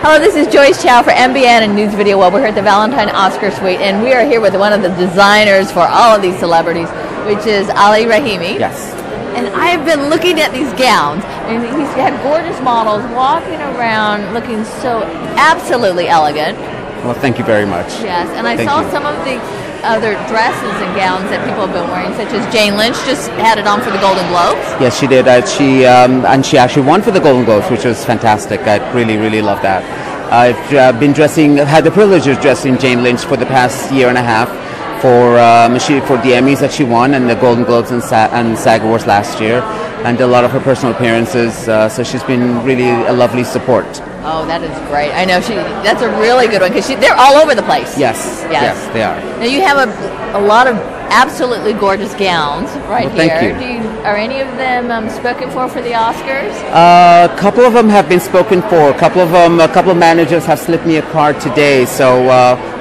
Hello, this is Joyce Chow for MBN and News Video World. We're here at the Valentine Oscar Suite, and we are here with one of the designers for all of these celebrities, which is Ali Rahimi. Yes. And I have been looking at these gowns, and he's had gorgeous models walking around looking so absolutely elegant. Well, thank you very much. Yes, and I saw some of the other dresses and gowns that people have been wearing, such as Jane Lynch just had it on for the Golden Globes. Yes, she did. She actually won for the Golden Globes, which was fantastic. I really love that. I've been had the privilege of dressing Jane Lynch for the past year and a half for the Emmys that she won and the Golden Globes and SAG Awards last year, and a lot of her personal appearances. So she's been really a lovely support. Oh, that is great. I know that's a really good one because they're all over the place. Yes, they are. Now you have a lot of absolutely gorgeous gowns right here. Thank you. Are any of them spoken for the Oscars? A couple of them have been spoken for. A couple of managers have slipped me a card today. So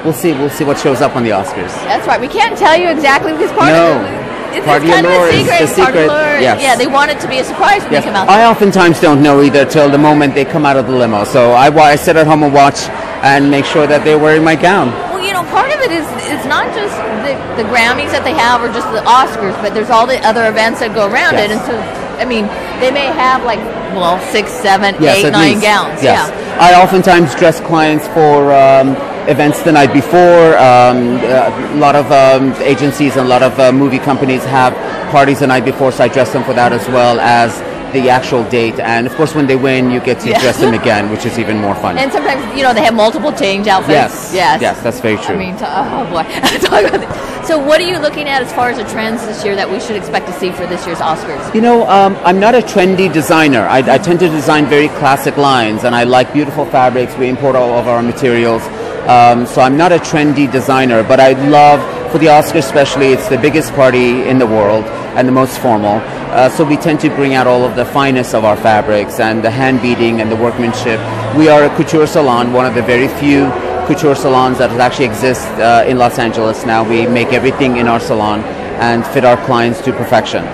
we'll see what shows up on the Oscars. That's right. We can't tell you exactly because part of it. It's part kind of the secret. Yes. Yeah, they want it to be a surprise when they come out. I oftentimes don't know either till the moment they come out of the limo. So I sit at home and watch and make sure that they're wearing my gown. Well, part of it is it's not just the Grammys that they have or just the Oscars, but there's all the other events that go around it. And so, I mean, they may have 6, 7, 8, 9 gowns. Yes. Yeah. I oftentimes dress clients for events the night before. A lot of agencies and a lot of movie companies have parties the night before, so I dress them for that as well as the actual date. And of course, when they win, you get to dress them again, which is even more fun. And sometimes, they have multiple change outfits. Yes, that's very true. I mean, oh boy. Talk about it. So what are you looking at as far as the trends this year that we should expect to see for this year's Oscars? I'm not a trendy designer. I tend to design very classic lines, and I like beautiful fabrics. We import all of our materials. So I'm not a trendy designer, but I love, for the Oscars especially, it's the biggest party in the world and the most formal. So we tend to bring out all of the finest of our fabrics and the hand beading and the workmanship. We are a couture salon, one of the very few couture salons that actually exist in Los Angeles now. We make everything in our salon and fit our clients to perfection.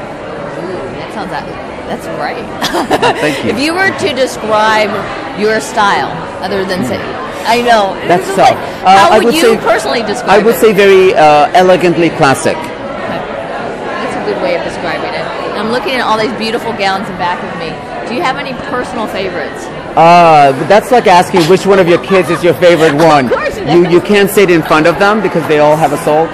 That's great. Thank you. If you were to describe your style, other than say, I know. That's tough. How would you personally describe it? I would say very elegantly classic. That's a good way of describing it. I'm looking at all these beautiful gowns in back of me. Do you have any personal favorites? That's like asking which one of your kids is your favorite one. Of course it is. You can't say it in front of them because they all have a soul.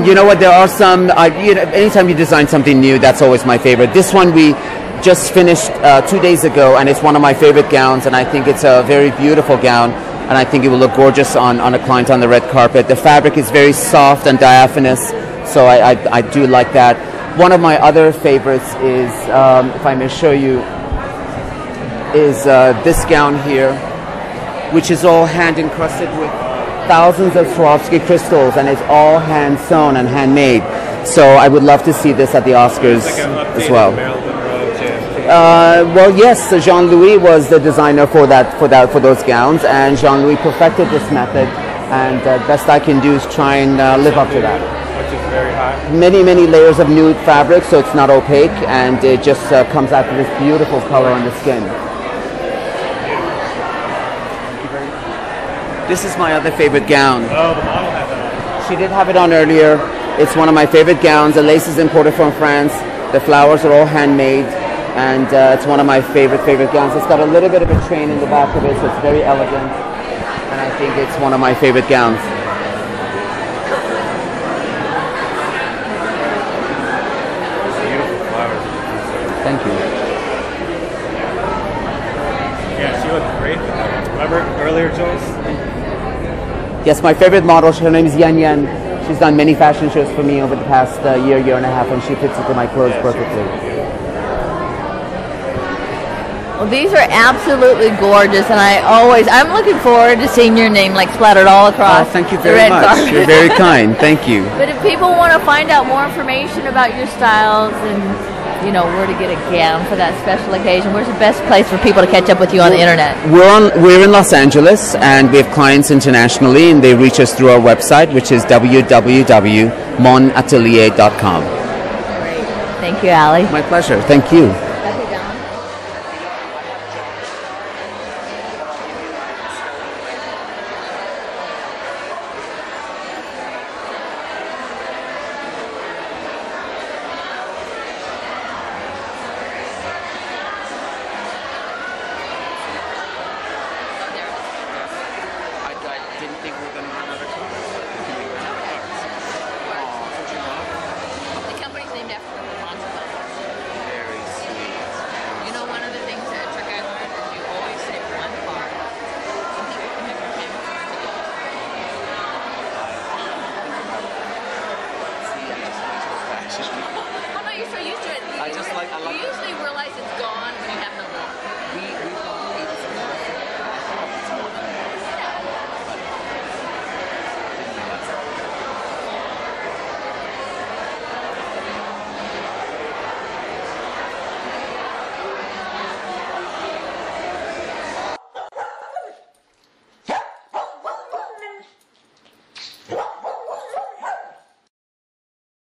You know what? There are some. Anytime you design something new, that's always my favorite. This one we just finished 2 days ago, and it's one of my favorite gowns, and I think it's a very beautiful gown. And I think it will look gorgeous on a client on the red carpet. The fabric is very soft and diaphanous, so I do like that. One of my other favorites is, if I may show you, is this gown here, which is all hand encrusted with thousands of Swarovski crystals, and it's all hand sewn and handmade. So I would love to see this at the Oscars as well. Well, yes, Jean-Louis was the designer for those gowns, and Jean-Louis perfected this method, and best I can do is try and live up to that. Which is very high. Many layers of nude fabric, so it's not opaque, and it just comes out with this beautiful color on the skin. This is my other favorite gown. Oh, the model had that on. She did have it on earlier. It's one of my favorite gowns. The lace is imported from France. The flowers are all handmade. And it's one of my favorite gowns. It's got a little bit of a train in the back of it, so it's very elegant. And I think it's one of my favorite gowns. Beautiful flowers. Thank you. Yeah, she looked great. Remember earlier, Jules? Yes, my favorite model, her name is Yan Yan. She's done many fashion shows for me over the past year and a half, and she fits into my clothes perfectly. Well, these are absolutely gorgeous, and I'm looking forward to seeing your name splattered all across. Oh, thank you very much. You're very kind. Thank you. But if people want to find out more information about your styles and where to get a gown for that special occasion, where's the best place for people to catch up with you on the internet? We're in Los Angeles, and we have clients internationally, and they reach us through our website, which is www.monatelier.com. Great. Thank you, Ali. My pleasure. Thank you.